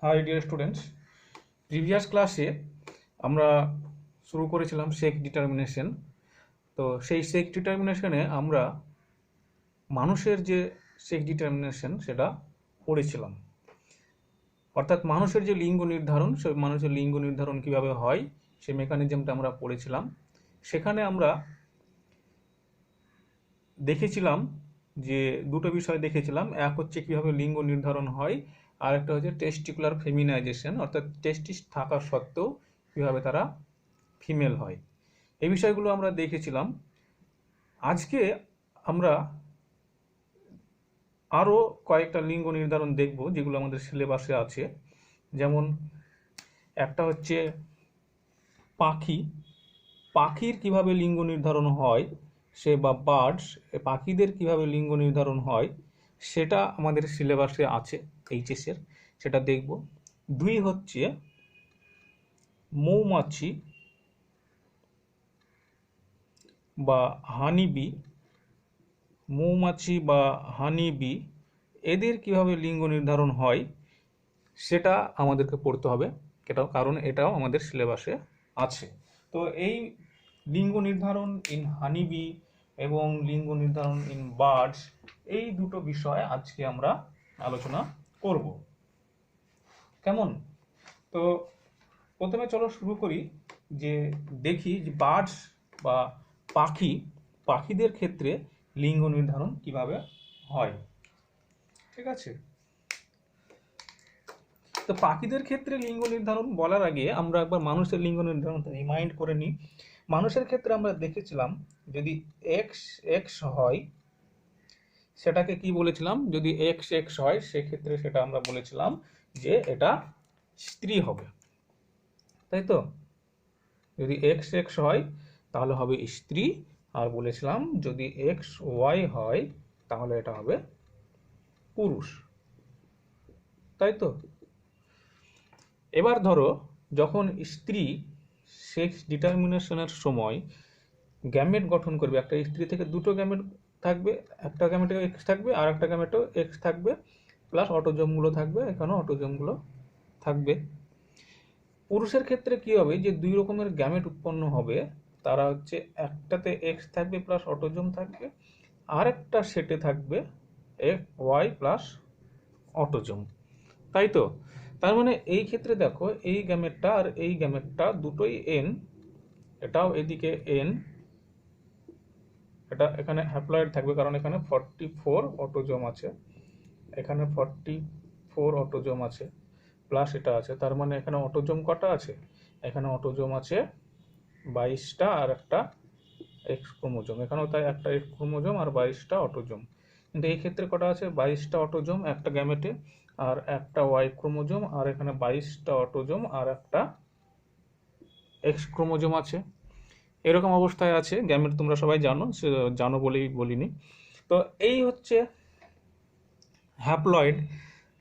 High dear students, previous ক্লাসে আমরা শুরু করেছিলাম সেক্স ডিটারমিনেশন। তো সেই সেক্স ডিটারমিনেশনে আমরা মানুষের যে সেক্স ডিটারমিনেশন সেটা পড়েছিলাম, অর্থাৎ মানুষের যে লিঙ্গ নির্ধারণ, সেই মানুষের লিঙ্গ নির্ধারণ কিভাবে হয় সেই মেকানিজমটা আমরা পড়েছিলাম। সেখানে আমরা দেখেছিলাম যে দুটো বিষয় দেখেছিলাম, এক হচ্ছে কিভাবে লিঙ্গ নির্ধারণ হয়, আর একটা হচ্ছে টেস্টিকুলার ফেমিনাইজেশন, অর্থাৎ টেস্টিস থাকা সত্ত্বেও কিভাবে তারা ফিমেল হয়। এই বিষয়গুলো আমরা দেখেছিলাম। আজকে আমরা আরও কয়েকটা লিঙ্গ নির্ধারণ দেখব যেগুলো আমাদের সিলেবাসে আছে। যেমন একটা হচ্ছে পাখি, পাখির কিভাবে লিঙ্গ নির্ধারণ হয় সে বা বার্ডস, পাখিদের কিভাবে লিঙ্গ নির্ধারণ হয় সেটা আমাদের সিলেবাসে আছে এইচএসের, সেটা দেখব। দুই হচ্ছে মৌমাছি বা হানিবি, মৌমাছি বা হানিবি এদের কিভাবে লিঙ্গ নির্ধারণ হয় সেটা আমাদেরকে পড়তে হবে, এটাও কারণ এটাও আমাদের সিলেবাসে আছে। তো এই লিঙ্গ নির্ধারণ ইন হানিবি এবং লিঙ্গ নির্ধারণ ইন বার্ডস, এই দুটো বিষয় আজকে আমরা আলোচনা করব। কেমন? তো প্রথমে চলো শুরু করি, যে দেখি যে বার্ডস বা পাখিদের ক্ষেত্রে লিঙ্গ নির্ধারণ কিভাবে হয়। ঠিক আছে, তো পাখিদের ক্ষেত্রে লিঙ্গ নির্ধারণ বলার আগে আমরা একবার মানুষের লিঙ্গ নির্ধারণ রিমাইন্ড করে নিই। মানুষের ক্ষেত্রে আমরা দেখেছিলাম যদি এক্স এক্স হয় সেটাকে কি বলেছিলাম, যদি এক্স এক্স হয় সেক্ষেত্রে সেটা আমরা বলেছিলাম যে এটা স্ত্রী হবে, তাই তো? যদি এক্স এক্স হয় তাহলে হবে স্ত্রী, আর বলেছিলাম যদি এক্স ওয়াই হয় তাহলে এটা হবে পুরুষ, তাই তো? এবার ধরো যখন স্ত্রী সেক্স ডিটারমিনেশনের সময় গ্যামেট গঠন করবে, একটা স্ত্রী থেকে দুটো গ্যামেট থাকবে, একটা গ্যামেটে এক্স থাকবে আর একটা গ্যামেটেও এক্স থাকবে, প্লাস অটোজোমগুলো থাকবে, এখানেও অটোজোমগুলো থাকবে। পুরুষের ক্ষেত্রে কি হবে, যে দুই রকমের গ্যামেট উৎপন্ন হবে, তারা হচ্ছে একটাতে এক্স থাকবে প্লাস অটোজোম থাকবে, আর একটা সেটে থাকবে এফ ওয়াই প্লাস অটোজোম, তাই তো? তার মানে এই ক্ষেত্রে দেখো এই গ্যামেটটা আর এই গ্যামেটটা দুটোই এন, এটাও এদিকে এন, এটা এখানে হ্যাপ্লয়েড থাকবে কারণ এখানে 44 অটোজোম আছে, এখানে 44 অটোজোম আছে, প্লাস এটা আছে, তার মানে এখানে অটোজোম কটা আছে, এখানে অটোজোম আছে 22টা আর একটা এক্স ক্রোমোজোম, এখানেও তাই একটা এক্স ক্রোমোজোম আর 22টা অটোজোম। কিন্তু এই ক্ষেত্রে কটা আছে, 22টা অটোজোম একটা গ্যামেটে আর একটা ওয়াই ক্রোমোজোম, আর এখানে 22টা অটোজোম আর একটা এক্স ক্রোমোজোম আছে। এরকম অবস্থায় আছে গ্যামেট, তোমরা সবাই জানো, জানো বলেই বলিনি। তো এই হচ্ছে হ্যাপ্লয়েড।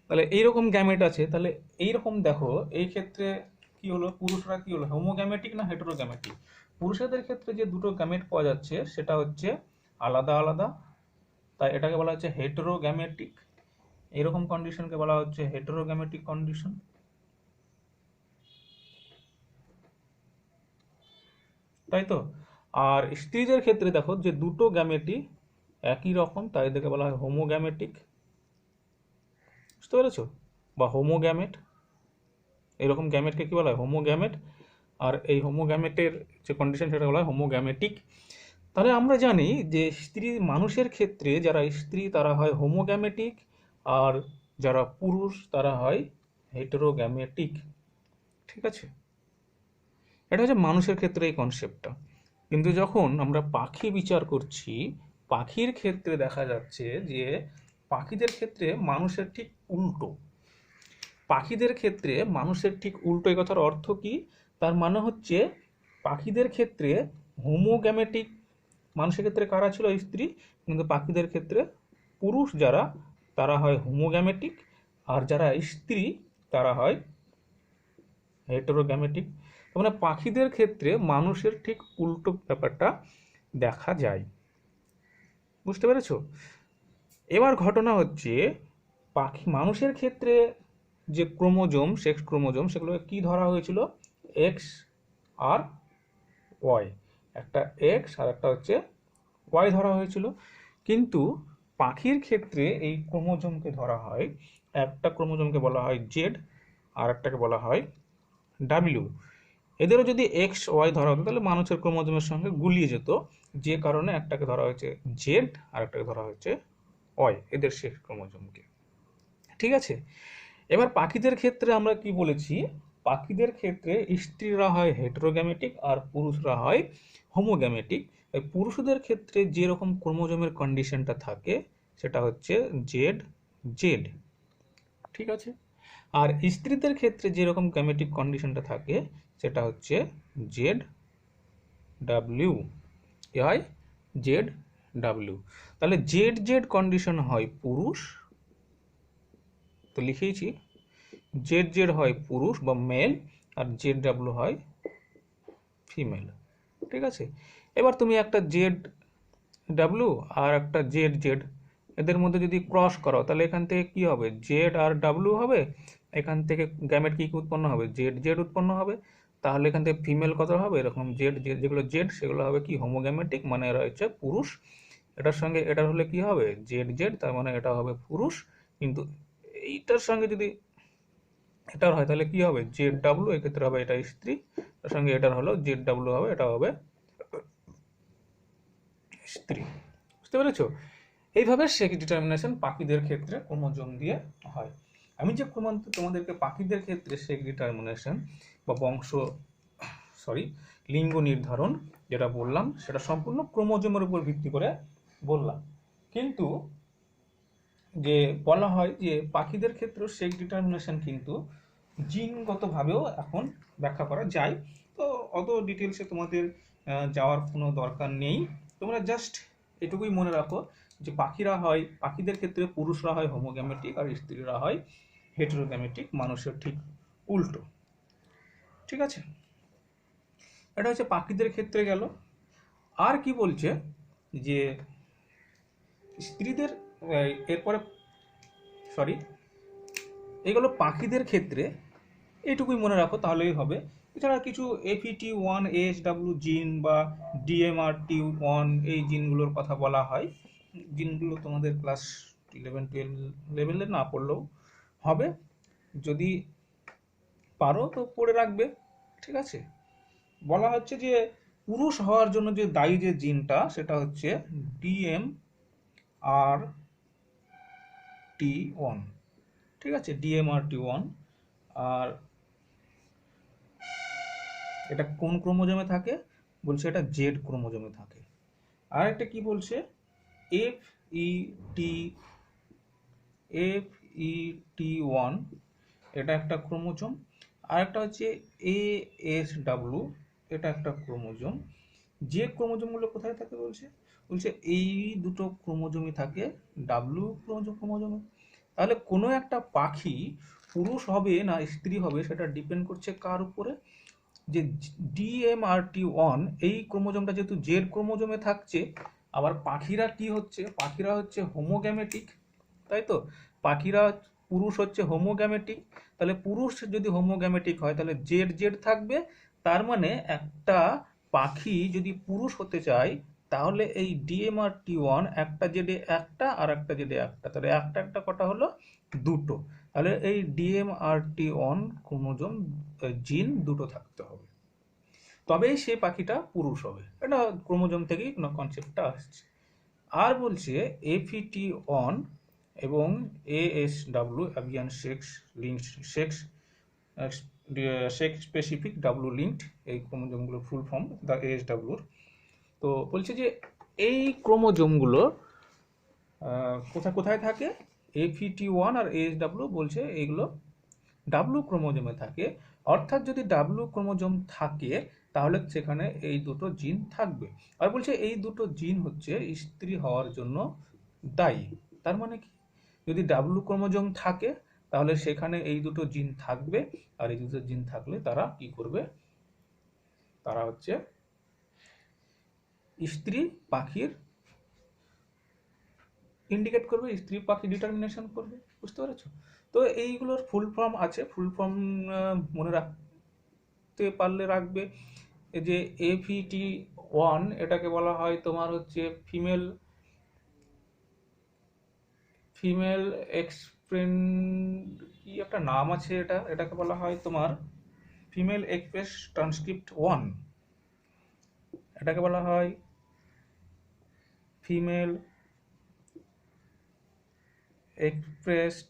তাহলে এইরকম গ্যামেট আছে, তাহলে এইরকম দেখো এই ক্ষেত্রে কি হলো, পুরুষরা কি হলো, হোমোগ্যামেটিক না হেটেরোগ্যামেটিক? পুরুষদের ক্ষেত্রে যে দুটো গ্যামেট পাওয়া যাচ্ছে সেটা হচ্ছে আলাদা আলাদা, তাই এটাকে বলা হচ্ছে হেটেরোগ্যামেটিক। এরকম কন্ডিশনকে বলা হচ্ছে হেটেরোগ্যামেটিক কন্ডিশন, তাই তো? আর স্ত্রীদের ক্ষেত্রে দেখো যে দুটো গ্যামেটই একই রকম, তাই এদেরকে বলা হয় হোমোগ্যামেটিক, বুঝতে পেরেছো? বা হোমোগ্যামেট, এরকম গ্যামেটকে কি বলা হয়, হোমোগ্যামেট। আর এই হোমোগ্যামেটের যে কন্ডিশন সেটা বলা হয় হোমোগ্যামেটিক। তাহলে আমরা জানি যে স্ত্রী মানুষের ক্ষেত্রে যারা স্ত্রী তারা হয় হোমোগ্যামেটিক, আর যারা পুরুষ তারা হয় হেটেরোগ্যামেটিক, ঠিক আছে? এটা হচ্ছে মানুষের ক্ষেত্রে এই কনসেপ্টটা। কিন্তু যখন আমরা পাখি বিচার করছি, পাখির ক্ষেত্রে দেখা যাচ্ছে যে পাখিদের ক্ষেত্রে মানুষের ঠিক উল্টো। পাখিদের ক্ষেত্রে মানুষের ঠিক উল্টো, এই কথার অর্থ কি? তার মানে হচ্ছে পাখিদের ক্ষেত্রে হোমোগ্যামেটিক, মানুষের ক্ষেত্রে কারা ছিল স্ত্রী, কিন্তু পাখিদের ক্ষেত্রে পুরুষ যারা তারা হয় হোমোগ্যামেটিক, আর যারা স্ত্রী তারা হয় হেটেরোগ্যামেটিক। মানে পাখিদের ক্ষেত্রে মানুষের ঠিক উল্টো ব্যাপারটা দেখা যায়, বুঝতে পেরেছো? এবার ঘটনা হচ্ছে মানুষের ক্ষেত্রে যে ক্রোমোজোম, সেক্স ক্রোমোজোম, সেগুলো কি ধরা হয়েছিল? এক্স আর ওয়াই, একটা এক্স আর একটা হচ্ছে ওয়াই ধরা হয়েছিল। কিন্তু পাখির ক্ষেত্রে এই ক্রোমোজোমকে ধরা হয়, একটা ক্রোমোজোমকে বলা হয় জেড আর একটাকে বলা হয় ডাব্লিউ। এদেরও যদি এক্স ওয়াই ধরা হতো তাহলে মানুষের ক্রোমোজোমের সঙ্গে গুলিয়ে যেত, যে কারণে একটাকে ধরা হয়েছে জেড আর একটাকে ধরা হয়েছে ওয়াই, এদের সেক্স ক্রোমোজোমকে। ঠিক আছে, এবার পাখিদের ক্ষেত্রে আমরা কি বলেছি? পাখিদের ক্ষেত্রে স্ত্রীরা হয় হেটেরোগ্যামেটিক আর পুরুষরা হয় হোমোগ্যামেটিক। পুরুষদের ক্ষেত্রে যেরকম ক্রোমোজোমের কন্ডিশনটা থাকে সেটা হচ্ছে জেড জেড। ঠিক আছে, আর স্ত্রীদের ক্ষেত্রে যেরকম গ্যামেটিক কন্ডিশনটা থাকে সেটা হচ্ছে জেড ডাব্লিউ, কি হয়? Z W. তাহলে জেড জেড কন্ডিশন হয় পুরুষ, তো লিখেইছি জেড জেড হয় পুরুষ বা মেল, আর জেড ডাব্লিউ হয় ফিমেল। ঠিক আছে, এবার তুমি একটা জেড ডাব্লিউ আর একটা জেড জেড এদের মধ্যে যদি ক্রস করো তাহলে এখান থেকে কি হবে? জেড আর ডাব্লিউ হবে, এখান থেকে গ্যামেট কি উৎপন্ন হবে? জেড জেড উৎপন্ন হবে। তাহলে এখান থেকে ফিমেল কত হবে? এরকম জেড জেড, যেগুলো জেড সেগুলো হবে কি? হোমোগ্যামেটিক, মানে এরা হচ্ছে পুরুষ। এটার সঙ্গে এটার হলে কি হবে? জেড জেড, তার মানে এটা হবে পুরুষ। কিন্তু এইটার সঙ্গে যদি এটার হয় তাহলে কি হবে? জেড ডাব্লিউ, এক্ষেত্রে হবে এটা স্ত্রী, তার সঙ্গে এটার হলো জেড ডাব্লিউ হবে, এটা হবে স্ত্রী। বুঝতে পেরেছো? এইভাবে সেক্স ডিটারমিনেশন পাখিদের ক্ষেত্রে ক্রোমোজোম দিয়ে হয়। আমি যে তোমাদেরকে পাখিদের ক্ষেত্রে সেক্স ডিটারমিনেশন বা লিঙ্গ নির্ধারণ যেটা বললাম সেটা সম্পূর্ণ ক্রোমোজোমের উপর ভিত্তি করে বললাম। কিন্তু যে বলা হয় যে পাখিদের ক্ষেত্রে সেক্স ডিটারমিনেশন কিন্তু জিনগতভাবেও এখন ব্যাখ্যা করা যায়। তো অত ডিটেলসে তোমাদের যাওয়ার কোনো দরকার নেই। তোমরা জাস্ট এটুকুই মনে রাখো যে পাখিদের ক্ষেত্রে পুরুষরা হয় হোমোগ্যামেটিক আর স্ত্রীরা হয় হেটেরোগ্যামেটিক, মানুষের ঠিক উল্টো। ঠিক আছে, এটা হচ্ছে পাখিদের ক্ষেত্রে গেল। আর কি বলছে যে স্ত্রীদের এরপরে এগুলো পাখিদের ক্ষেত্রে, এইটুকুই মনে রাখো তাহলেই হবে। এছাড়া কিছু APT1-AHW জিন বা DMRT1 এই জিনগুলোর কথা বলা হয়। জিনগুলো তোমাদের ক্লাস 11-12 লেভেলে না পড়লেও হবে, যদি পারো তো পড়ে রাখবে। ঠিক আছে, বলা হচ্ছে যে পুরুষ হওয়ার জন্য যে দায়ী যে জিনটা সেটা হচ্ছে DMRT1। ঠিক আছে, DMRT1। আর এটা কোন ক্রোমোজোমে থাকে? বলছে এটা জেড ক্রোমোজোমে থাকে। আর একটা কি বলছে? FET1, এটা একটা ক্রোমোজোম। আর একটা হচ্ছে ASW, এটা একটা ক্রোমোজোম। যে ক্রোমোজোমগুলো কোথায় থাকে বলছে? বলছে এই দুটো ক্রোমোজোমই থাকে ডাব্লিউ ক্রোমোজোমে। তাহলে কোনো একটা পাখি পুরুষ হবে না স্ত্রী হবে সেটা ডিপেন্ড করছে কার উপরে? যে DMRT1 এই ক্রোমোজোমটা যেহেতু জেড ক্রোমোজোমে থাকছে, আবার পাখিরা কি হচ্ছে? পাখিরা হচ্ছে হোমোগ্যামেটিক, তাই তো? পাখিরা পুরুষ হচ্ছে হোমোগ্যামেটিক, তাহলে পুরুষ যদি হোমোগ্যামেটিক হয় তাহলে জেড জেড থাকবে। তার মানে একটা পাখি যদি পুরুষ হতে চায় তাহলে এই DMRT1 একটা জেডে একটা আর একটা জেডে একটা, তাহলে একটা একটা কটা হলো? দুটো। তাহলে এই DMRT1 ক্রোমোজোম জিন দুটো থাকতে হবে, তবেই সে পাখিটা পুরুষ হবে। এটা ক্রোমোজোম থেকেই কনসেপ্টটা আসছে। আর বলছে FET1 এবং ASW, avian sex linked sex specific W linked, এই ক্রোমোজোমগুলোর ফুল ফর্ম দ্য ASWর। তো বলছে যে এই ক্রোমোজোমগুলো কোথায় কোথায় থাকে? FET1 আর ASW বলছে এইগুলো ডাব্লু ক্রোমোজোমে থাকে। অর্থাৎ যদি ডাব্লু ক্রোমোজোম থাকে তাহলে সেখানে এই দুটো জিন থাকবে। আর বলছে এই দুটো জিন হচ্ছে স্ত্রী হওয়ার জন্য দায়ী। তার মানে কি? যদি ডাব্লু ক্রোমোজোম থাকে তাহলে সেখানে এই দুটো জিন থাকবে, আর এই দুটো জিন থাকলে তারা কি করবে? তারা হচ্ছে স্ত্রী পাখির ইন্ডিকেট করবে, স্ত্রী পাখি ডিটারমিনেশন করবে। বুঝতে পেরেছো? তো এইগুলোর ফুল ফর্ম আছে, ফুল ফর্ম মনে রাখতে পারলে রাখবে। এই যে AVT1 এটাকে বলা হয় তোমার হচ্ছে ফিমেল ফিমেল এক্সপ্রেন, কি একটা নাম আছে, এটাকে বলা হয় তোমার ফিমেল এক্সপ্রেস ট্রান্সক্রিপ্ট 1, এটাকে বলা হয় ফিমেল এক্সপ্রেসড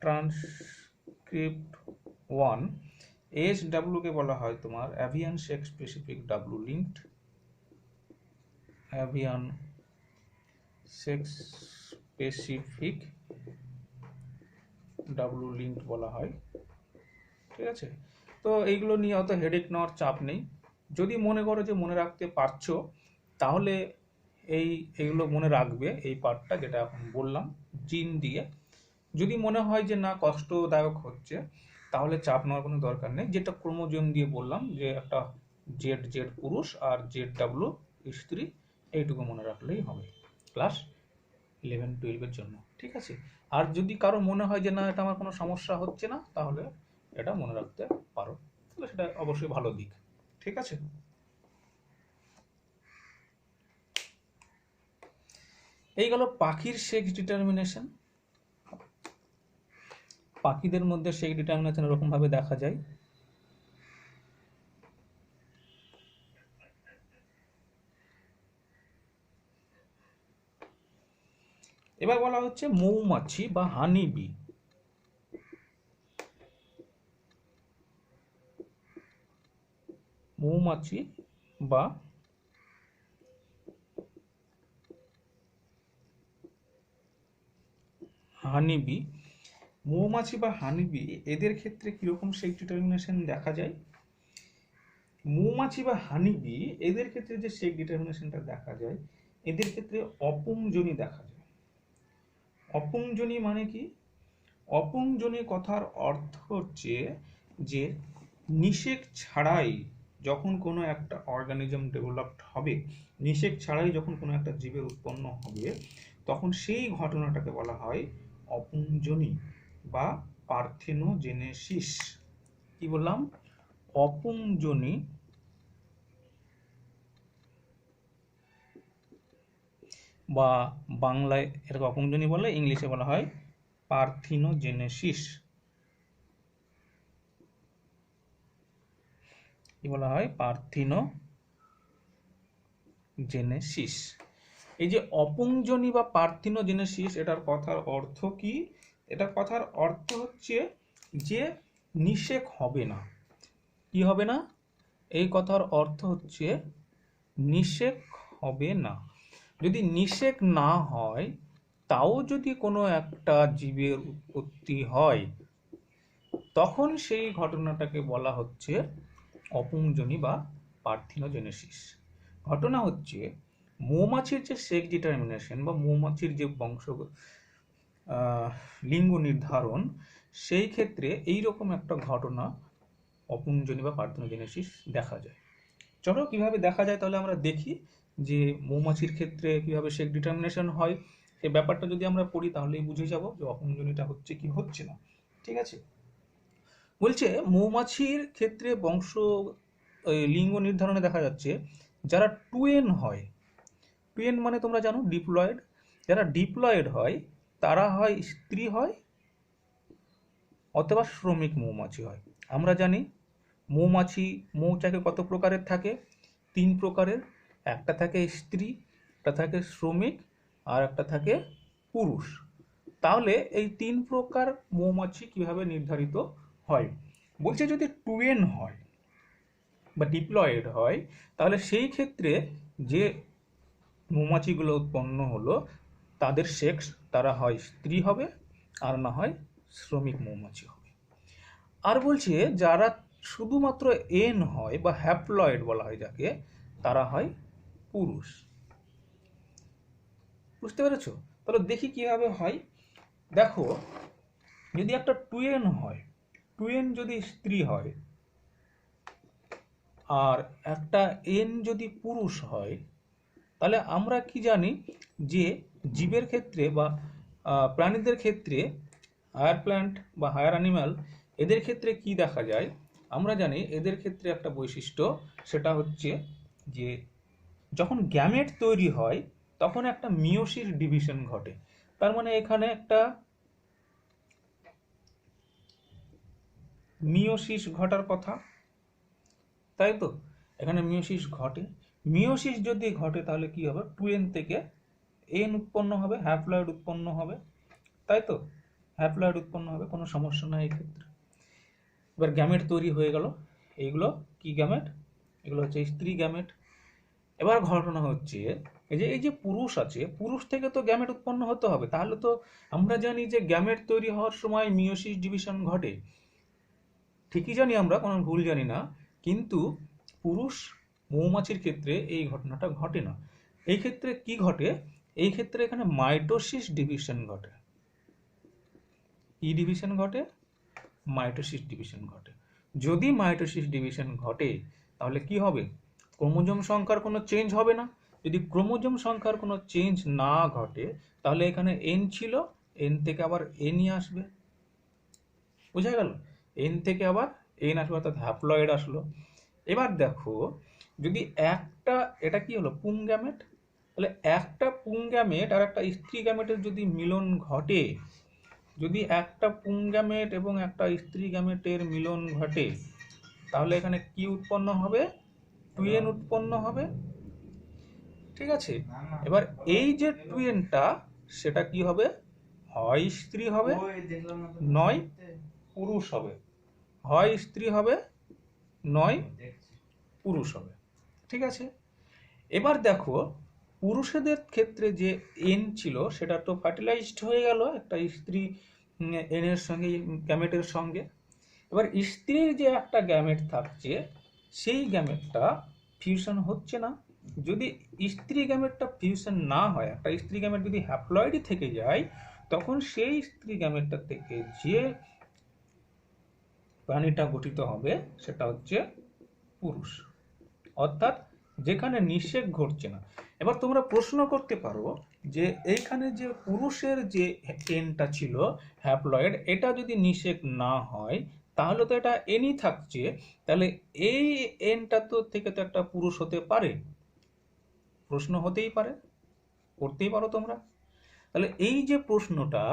ট্রান্সক্রিপ্ট 1। SW কে বলা হয় তোমার avian sex specific W linked, avian sex specific W linked বলা হয়। ঠিক আছে, তো এইগুলো নিয়ে অত হেডেক নেওয়ার চাপ নেই। যদি মনে করো যে মনে রাখতে পারছো, তাহলে এইগুলো মনে রাখবে, এই পার্টটা যেটা এখন বললাম জিন দিয়ে। যদি মনে হয় যে না কষ্টদায়ক হচ্ছে, তাহলে চাপ নেওয়ার কোনো দরকার নেই। যেটা ক্রোমোজোম দিয়ে বললাম যে একটা জেড পুরুষ আর ZW স্ত্রী, এইটুকু মনে রাখলেই হবে ক্লাস 11-12 জন্য। ঠিক আছে, আর যদি কারো মনে হয় যে না এটা আমার কোনো সমস্যা হচ্ছে না, তাহলে এটা মনে রাখতে পারো, তাহলে সেটা অবশ্যই ভালো দিক। ঠিক আছে, এই গেল পাখির সেক্স ডিটারমিনেশন। পাখিদের মধ্যে সেক্স ডিটারমিনেশন এরকম ভাবে দেখা যায়। এবার বলা হচ্ছে মৌমাছি বা হানি বি। মৌমাছি বা হানিবি, মৌমাছি বা হানিবি এদের ক্ষেত্রে কিরকম সেক্স ডিটারমিনেশন দেখা যায়? মৌমাছি বা হানিবি এদের ক্ষেত্রে যে সেক্স ডিটারমিনেশনটা দেখা যায়, এদের ক্ষেত্রে অপুংজনি দেখা যায়। অপুংজনি মানে কি? অপুংজনি কথার অর্থ হচ্ছে যে নিষেক ছাড়াই যখন কোনো একটা অর্গানিজম ডেভেলপড হবে, নিষেক ছাড়াই যখন কোনো একটা জীবের উৎপন্ন হবে, তখন সেই ঘটনাটাকে বলা হয় অপুংজনি বা পার্থেনোজেনেসিস। কি বললাম? অপুংজনি বা বাংলায় এটাকে অপুংজনি বলে, ইংলিশে বলা হয় পার্থেনোজেনেসিস। কি বলা হয়? পার্থেনোজেনেসিস। এই যে অপুংজনি বা পার্থেনোজেনেসিস, এটার কথার অর্থ কি? এটার কথার অর্থ হচ্ছে যে নিষেক হবে না। কি হবে না? এই কথার অর্থ হচ্ছে নিষেক হবে না। যদি নিষেক না হয়, তাও যদি কোনো একটা জীবের উৎপত্তি হয়, তখন সেই ঘটনাটাকে বলা হচ্ছে অপুংজনি বা পার্থেনোজেনেসিস। ঘটনা হচ্ছে মৌমাছির যে সেক্স ডিটারমিনেশন বা মৌমাছির যে বংশ লিঙ্গ নির্ধারণ, সেই ক্ষেত্রে এইরকম একটা ঘটনা অপুংজনি বা পার্থেনোজেনেসিস দেখা যায়। চলো কিভাবে দেখা যায় তাহলে আমরা দেখি যে মৌমাছির ক্ষেত্রে কিভাবে সেক্স ডিটারমিনেশন হয়। এই ব্যাপারটা যদি আমরা পড়ি তাহলেই বুঝে যাব যে অপুংজনিটা হচ্ছে কি হচ্ছে না। ঠিক আছে, বলছে মৌমাছির ক্ষেত্রে বংশ লিঙ্গ নির্ধারণে দেখা যাচ্ছে যারা টুয়েন হয়, টুয়েন মানে তোমরা জানো ডিপ্লয়েড, যারা ডিপ্লয়েড হয় তারা হয় স্ত্রী হয় অথবা শ্রমিক মৌমাছি হয়। আমরা জানি মৌচাকে কত প্রকারের থাকে? 3 প্রকারের। একটা থাকে স্ত্রী, একটা থাকে শ্রমিক, আর একটা থাকে পুরুষ। তাহলে এই 3 প্রকার মৌমাছি কিভাবে নির্ধারিত হয়? বলছে যদি টুয়েন হয় বা ডিপ্লয়েড হয়, তাহলে সেই ক্ষেত্রে যে মৌমাছিগুলো উৎপন্ন হলো তাদের সেক্স, তারা হয় স্ত্রী হবে আর না হয় শ্রমিক মৌমাছি হবে। আর বলছে যারা শুধুমাত্র এন হয় বা হ্যাপ্লয়েড বলা হয় যাকে, তারা হয় পুরুষ। বুঝতে পেরেছো? তাহলে দেখি কিভাবে হয়। দেখো, যদি একটা টুয়েন হয়, টুয়েন যদি স্ত্রী হয় আর একটা এন যদি পুরুষ হয়, তাহলে আমরা কি জানি যে জীবের ক্ষেত্রে বা প্রাণীদের ক্ষেত্রে, হায়ার প্ল্যান্ট বা হায়ার অ্যানিম্যাল, এদের ক্ষেত্রে কি দেখা যায়? আমরা জানি এদের ক্ষেত্রে একটা বৈশিষ্ট্য, সেটা হচ্ছে যে যখন গ্যামেট তৈরি হয় তখন একটা মিয়োসিস ডিভিশন ঘটে। তার মানে এখানে একটা মিয়োসিস ঘটার কথা, তাই তো? এখানে মিয়োসিস ঘটে। মিয়োসিস যদি ঘটে তাহলে কি হবে? 2n থেকে n উৎপন্ন হবে, হ্যাপ্লয়েড উৎপন্ন হবে, তাই তো? হ্যাপ্লয়েড উৎপন্ন হবে, কোনো সমস্যা নাই এক্ষেত্রে। এবার গ্যামেট তৈরি হয়ে গেল। এইগুলো কি গ্যামেট? এগুলো হচ্ছে স্ত্রী গ্যামেট। এবার ঘটনা হচ্ছে এই যে পুরুষ আছে, পুরুষ থেকে তো গ্যামেট উৎপন্ন হতে হবে, তাহলে তো আমরা জানি যে গ্যামেট তৈরি হওয়ার সময় মিয়োসিস ডিভিশন ঘটে, ঠিকই জানি, আমরা কোনো ভুল জানি না। কিন্তু পুরুষ মৌমাছির ক্ষেত্রে এই ঘটনাটা ঘটে না। এই ক্ষেত্রে কি ঘটে? এই ক্ষেত্রে এখানে মাইটোসিস ডিভিশন ঘটে। কি ডিভিশন ঘটে? মাইটোসিস ডিভিশন ঘটে। যদি মাইটোসিস ডিভিশন ঘটে তাহলে কি হবে? ক্রোমোজোম সংখ্যার কোনো চেঞ্জ হবে না। যদি ক্রোমোজোম সংখ্যার কোনো চেঞ্জ না ঘটে তাহলে এখানে এন ছিল, এন থেকে আবার এনই আসবে। বোঝা গেল? এন থেকে আবার এন আসবে, অর্থাৎ হ্যাপ্লয়েড আসলো। এবার দেখো, যদি একটা, এটা কি হলো? পুংগ্যামেট। তাহলে একটা পুংগ্যামেট আর একটা স্ত্রী গ্যামেটের যদি মিলন ঘটে, যদি একটা পুংগ্যামেট এবং একটা স্ত্রী গ্যামেটের মিলন ঘটে, তাহলে এখানে কি উৎপন্ন হবে? 2n উৎপন্ন হবে, ঠিক আছে? এবার এই যে 2nটা, সেটা কি হবে? হয় স্ত্রী হবে, নয় পুরুষ হবে। হয় স্ত্রী হবে, নয় পুরুষ হবে, ঠিক আছে? এবার দেখো, পুরুষদের ক্ষেত্রে যে এন ছিল সেটা তো ফার্টিলাইজড হয়ে গেল একটা স্ত্রী এনের সঙ্গে, গ্যামেটের সঙ্গে। এবার স্ত্রীর যে একটা গ্যামেট থাকছে, সেই গ্যামেটটা ফিউশন হচ্ছে না। যদি স্ত্রী গ্যামেটটা ফিউশন না হয়, একটা স্ত্রী গ্যামেট যদি হ্যাপ্লয়েডই থেকে যায়, তখন সেই স্ত্রী গ্যামেটটা থেকে যে প্রাণীটা গঠিত হবে সেটা হচ্ছে পুরুষ, অর্থাৎ যেখানে নিষেক ঘটছে না। এবার তোমরা প্রশ্ন করতে পারো যে এইখানে যে পুরুষের যে এনটা ছিল হ্যাপ্লয়েড, এটা যদি নিষেক না হয় তাহলে তো এটা এনই থাকছে, তাহলে এই এনটা তো থেকে তো একটা পুরুষ হতে পারে। প্রশ্ন হতেই পারে, করতেই পারো তোমরা। তাহলে এই যে প্রশ্নটা,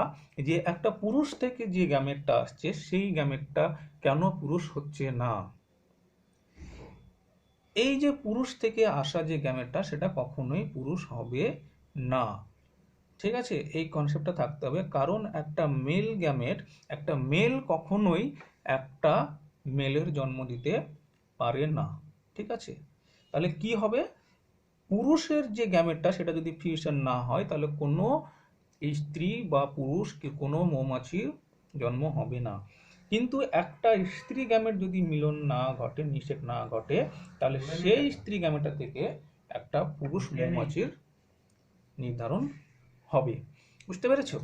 যে একটা পুরুষ থেকে যে গ্যামেটটা আসছে সেই গ্যামেটটা কেন পুরুষ হচ্ছে না, এই যে পুরুষ থেকে আসা যে গ্যামেটটা সেটা কখনোই পুরুষ হবে না, ঠিক আছে? এই কনসেপ্টটা থাকতে হবে, কারণ একটা মেল গ্যামেট, একটা মেল কখনোই একটা মেলের জন্ম দিতে পারে না, ঠিক আছে? তাহলে কি হবে? পুরুষের যে গ্যামেটটা সেটা যদি ফিউশন না হয় তাহলে কোনো স্ত্রী বা পুরুষ কি কোনো মৌমাছির জন্ম হবে না। কিন্তু একটা স্ত্রী গ্যামেট যদি মিলন না ঘটে, নিষেক না ঘটে, তাহলে সেই স্ত্রী গ্যামেটটা থেকে একটা পুরুষ মৌমাছির নির্ধারণ হবে। বুঝতে পেরেছো?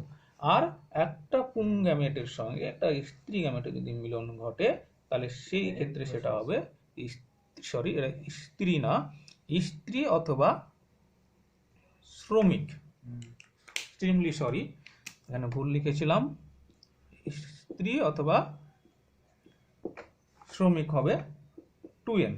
আর একটা পুং গ্যামেটের সঙ্গে একটা স্ত্রী গ্যামেটের যদি মিলন ঘটে তাহলে সেই ক্ষেত্রে সেটা হবে সরি, এটা স্ত্রী না, স্ত্রী অথবা শ্রমিক। এক্সট্রিমলি সরি, এখানে ভুল লিখেছিলাম, স্ত্রী অথবা শ্রমিক হবে 2n।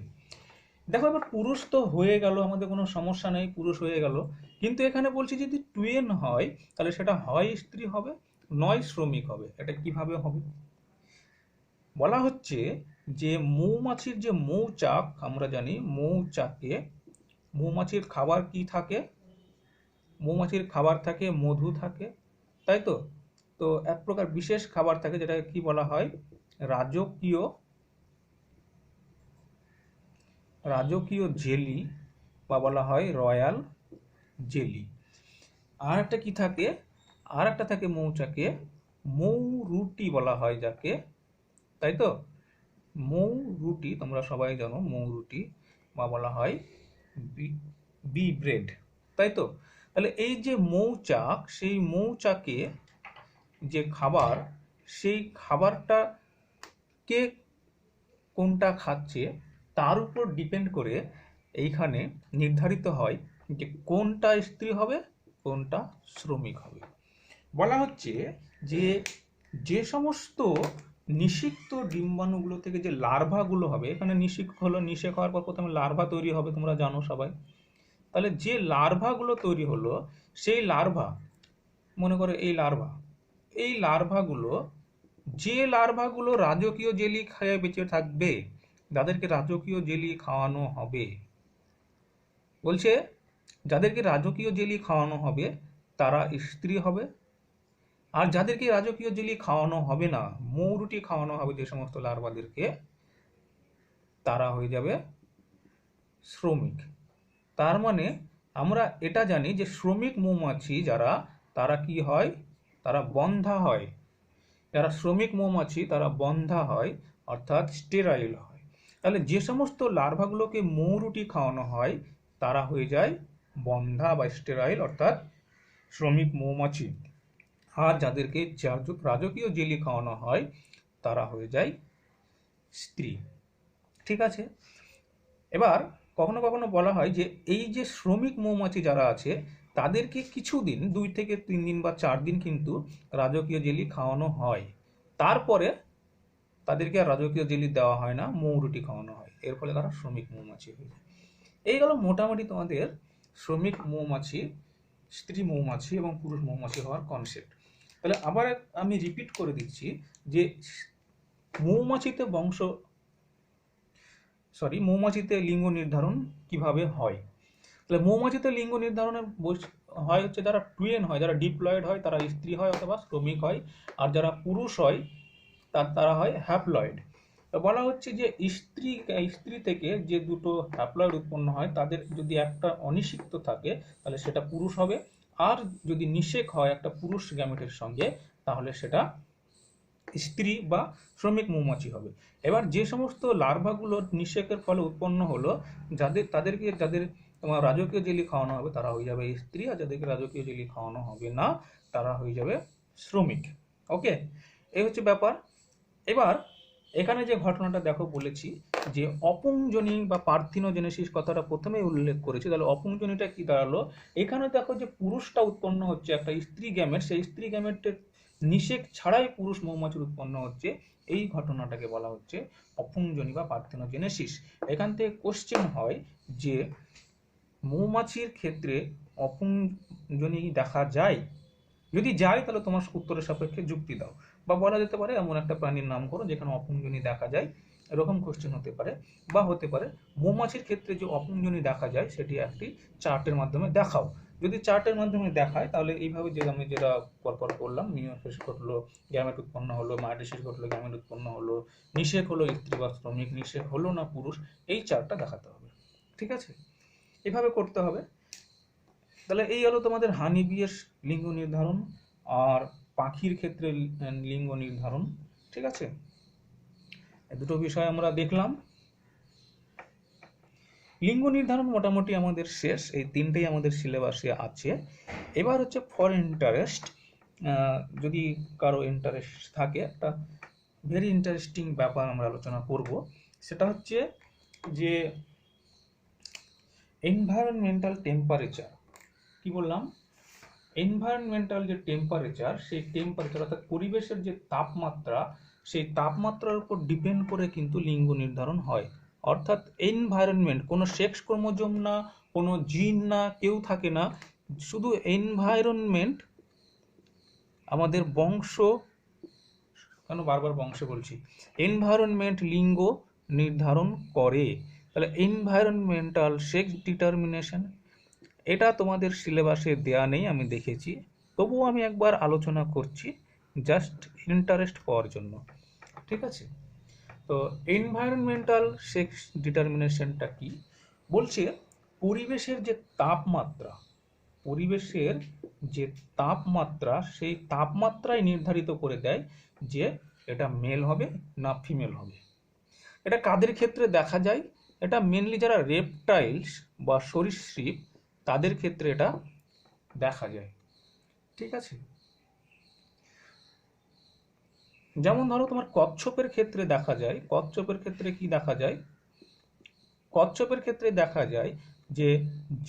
দেখো, এবার পুরুষ তো হয়ে গেল, আমাদের কোনো সমস্যা নেই, পুরুষ হয়ে গেল। কিন্তু এখানে বলছি যদি 2n হয় তাহলে সেটা হয় স্ত্রী হবে, নয় শ্রমিক হবে। এটা কিভাবে হবে? বলা হচ্ছে যে মৌমাছির যে মৌচাক, আমরা জানি মৌচাকে মৌমাছির খাবার কি থাকে? মৌমাছির খাবার থাকে, মধু থাকে, তাই তো? তো এক প্রকার বিশেষ খাবার থাকে যেটাকে কি বলা হয়? রাজকীয় রাজকীয় জেলি, বা বলা হয় রয়্যাল জেলি। আর একটা কি থাকে? আর একটা থাকে মৌচাকে মৌরুটি বলা হয় যাকে, তাই তো? মৌরুটি তোমরা সবাই জানো, মৌরুটি বা বলা হয় বি ব্রেড, তাই তো? তাহলে এই যে মৌচাক, সেই মৌচাকে যে খাবার, সেই খাবারটা কে কোনটা খাচ্ছে তার উপর ডিপেন্ড করে এইখানে নির্ধারিত হয় যে কোনটা স্ত্রী হবে, কোনটা শ্রমিক হবে। বলা হচ্ছে যে যে সমস্ত নিষিক্ত ডিম্বাণুগুলো থেকে যে লার্ভাগুলো হবে, এখানে নিষেক হওয়ার পর প্রথমে লার্ভা তৈরি হবে, তোমরা জানো সবাই। তাহলে যে লার্ভাগুলো তৈরি হলো, সেই লার্ভা, মনে করো এই লার্ভাগুলো রাজকীয় জেলি খেয়ে বেঁচে থাকবে, যাদেরকে রাজকীয় জেলি খাওয়ানো হবে। বলছে যাদেরকে রাজকীয় জেলি খাওয়ানো হবে তারা স্ত্রী হবে, আর যাদেরকে রাজকীয় জেলি খাওয়ানো হবে না, মৌরুটি খাওয়ানো হবে যে সমস্ত লার্ভাদেরকে, তারা হয়ে যাবে শ্রমিক। তার মানে আমরা এটা জানি যে শ্রমিক মৌমাছি যারা, তারা কি হয়, তারা বন্ধা হয়। যারা শ্রমিক মৌমাছি তারা বন্ধা হয়, অর্থাৎ স্টেরাইল হয়। তাহলে যে সমস্ত লার্ভাগুলোকে মৌরুটি খাওয়ানো হয় তারা হয়ে যায় বন্ধা বা স্টেরাইল, অর্থাৎ শ্রমিক মৌমাছি। আর যাদেরকে রাজকীয় জেলি খাওয়ানো হয় তারা হয়ে যায় স্ত্রী। ঠিক আছে। এবার কখনো কখনো বলা হয় যে এই যে শ্রমিক মৌমাছি যারা আছে তাদেরকে কিছুদিন, 2 থেকে 3 দিন বা 4 দিন কিন্তু রাজকীয় জেলি খাওয়ানো হয়, তারপরে তাদেরকে আর রাজকীয় জেলি দেওয়া হয় না, মৌরুটি খাওয়ানো হয়। এর ফলে তারা শ্রমিক মৌমাছি হয়ে যায়। এই গেল মোটামুটি তোমাদের শ্রমিক মৌমাছি, স্ত্রী মৌমাছি এবং পুরুষ মৌমাছি হওয়ার কনসেপ্ট। তাহলে আবার আমি রিপিট করে দিচ্ছি যে মৌমাছিতে লিঙ্গ নির্ধারণ কিভাবে হয়। তাহলে মৌমাছিতে লিঙ্গ নির্ধারণের হয় হচ্ছে যারা টুয়েন হয়, যারা ডিপ্লয়েড হয় তারা স্ত্রী হয় অথবা শ্রমিক হয়, আর যারা পুরুষ হয় তারা হয় হ্যাপ্লয়েড। বলা হচ্ছে যে স্ত্রী থেকে যে দুটো হ্যাপ্লয়েড উৎপন্ন হয় তাদের যদি একটা অনিষিক্ত থাকে তাহলে সেটা পুরুষ হবে, আর যদি নিষেক হয় একটা পুরুষ গ্যামেটের সঙ্গে তাহলে সেটা স্ত্রী বা শ্রমিক মৌমাছি হবে। এবার যে সমস্ত লার্ভাগুলো নিষেকের ফলে উৎপন্ন হলো, যাদের তোমার রাজকীয় জেলি খাওয়ানো হবে তারা হয়ে যাবে স্ত্রী, আর যাদেরকে রাজকীয় জেলি খাওয়ানো হবে না তারা হয়ে যাবে শ্রমিক। ওকে, এই হচ্ছে ব্যাপার। এবার এখানে যে ঘটনাটা দেখো বলেছি যে অপুংজনি বা পার্থিনোজেনেসিস কথাটা প্রথমেই উল্লেখ করেছি, তাহলে অপুংজনিটা কি দাঁড়ালো, এখানে দেখো যে পুরুষটা উৎপন্ন হচ্ছে একটা স্ত্রী গ্যামেট, সেই স্ত্রী গ্যামেটের নিষেক ছাড়াই পুরুষ মৌমাছির উৎপন্ন হচ্ছে, এই ঘটনাটাকে বলা হচ্ছে অপুংজনি বা পার্থিনোজেনেসিস। এখান থেকে কোশ্চেন হয় যে মৌমাছির ক্ষেত্রে অপুংজনি দেখা যায়, যদি যায় তাহলে তোমার উত্তরের সাপেক্ষে যুক্তি দাও, বা বলা যেতে পারে এমন একটা প্রাণীর নাম করো যেখানে অপুংজনি দেখা যায়, এরকম কোশ্চেন হতে পারে। বা হতে পারে মৌমাছির ক্ষেত্রে যে অপুংজনি দেখা যায় সেটি একটি চার্টের মাধ্যমে দেখাও। যদি চার্টের মাধ্যমে দেখায় তাহলে এইভাবে যে আমি যেটা পরপর করলাম, মিয়োসিস ঘটলো, গ্যামেট উৎপন্ন হলো, মায়োসিস ঘটলো, গ্যামেট উৎপন্ন হলো, নিষেক হলো স্ত্রী বা শ্রমিক, নিষেক হলো না পুরুষ, এই চার্টটা দেখাতে হবে। ঠিক আছে, এভাবে করতে হবে। তাহলে এই হলো তোমাদের হানি বিয়ের লিঙ্গ নির্ধারণ আর পাখির ক্ষেত্রে লিঙ্গ নির্ধারণ। ঠিক আছে, এই দুটো বিষয় আমরা দেখলাম। লিঙ্গ নির্ধারণ মোটামুটি আমাদের শেষ, এই তিনটেই আমাদের সিলেবাসে আছে। এবার হচ্ছে ফর ইন্টারেস্ট, যদি কারো ইন্টারেস্ট থাকে, একটা ভেরি ইন্টারেস্টিং ব্যাপার আমরা আলোচনা করব, সেটা হচ্ছে যে এনভায়রনমেন্টাল টেম্পারেচার। কি বললাম, এনভায়রনমেন্টাল যে টেম্পারেচার, সেই টেম্পারেচার অর্থাৎ পরিবেশের যে তাপমাত্রা, সেই তাপমাত্রার উপর ডিপেন্ড করে কিন্তু লিঙ্গ নির্ধারণ হয়। অর্থাৎ এনভায়রনমেন্ট, কোনো সেক্স ক্রোমোজোম না, কোনো জিন না, কেউ থাকে না, শুধু এনভায়রনমেন্ট আমাদের বংশ, কেন বারবার বংশ বলছি, এনভায়রনমেন্ট লিঙ্গ নির্ধারণ করে। তাহলে এনভায়রনমেন্টাল সেক্স ডিটারমিনেশন, এটা তোমাদের সিলেবাসে দেয়া নেই আমি দেখেছি, তবুও আমি একবার আলোচনা করছি জাস্ট ইন্টারেস্ট পাওয়ার জন্য। ঠিক আছে, তো এনভায়রনমেন্টাল সেক্স ডিটারমিনেশনটা কি বলছে, পরিবেশের যে তাপমাত্রা সেই তাপমাত্রাই নির্ধারিত করে দেয় যে এটা মেল হবে না ফিমেল হবে। এটা কাদের ক্ষেত্রে দেখা যায়, এটা মেনলি যারা রেপটাইলস বা সরীসৃপ তাদের ক্ষেত্রে এটা দেখা যায়। ঠিক আছে, যেমন ধরো তোমার কচ্ছপের ক্ষেত্রে দেখা যায়, কচ্ছপের ক্ষেত্রে কি দেখা যায়, কচ্ছপের ক্ষেত্রে দেখা যায় যে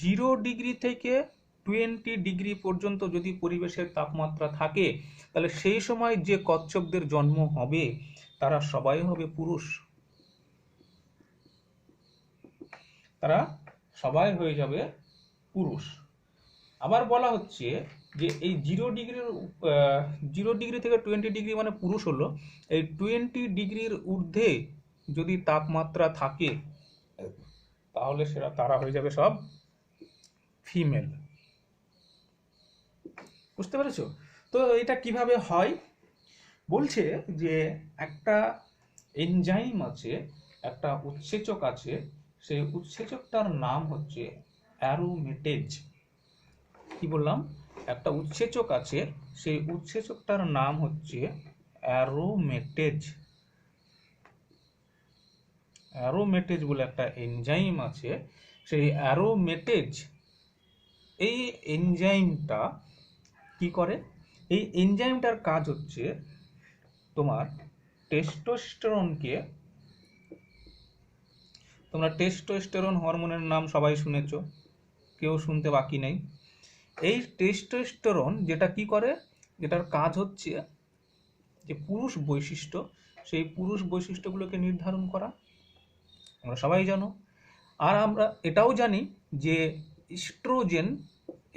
0 ডিগ্রি থেকে 20 ডিগ্রি পর্যন্ত যদি পরিবেশের তাপমাত্রা থাকে, তাহলে সেই সময় যে কচ্ছপদের জন্ম হবে তারা সবাই হবে পুরুষ। তারা সবাই হয়ে যাবে পুরুষ। আবার বলা হচ্ছে যে এই 0 ডিগ্রি থেকে 20 ডিগ্রি মানে পুরুষ হলো, এই 20 ডিগ্রির ঊর্ধ্বে যদি তাপমাত্রা থাকে তাহলে তারা হয়ে যাবে সব ফিমেল। বুঝতে পেরেছো? তো এটা কিভাবে হয় বলছে যে একটা এনজাইম আছে, একটা উৎসেচক আছে, সেই উৎসেচকটার নাম হচ্ছে অ্যারোমেটেজ। কি বললাম? একটা উৎসেচক আছে, সেই উৎসেচকটার নাম হচ্ছে অ্যারোমেটেজ। অ্যারোমেটেজ বলে একটা এনজাইম আছে, সেই অ্যারোমেটেজ এই এনজাইমটা কি করে? এই এনজাইমটার কাজ হচ্ছে তোমার টেস্টোস্টেরনকে, তোমরা টেস্টোস্টেরন হরমোনের নাম সবাই শুনেছ, কেউ শুনতে বাকি নেই। এই টেস্টোস্টেরন যেটা কি করে, যেটার কাজ হচ্ছে যে পুরুষ বৈশিষ্ট্য, সেই পুরুষ বৈশিষ্ট্যগুলোকে নির্ধারণ করা, আমরা সবাই জানো। আর আমরা এটাও জানি যে ইস্ট্রোজেন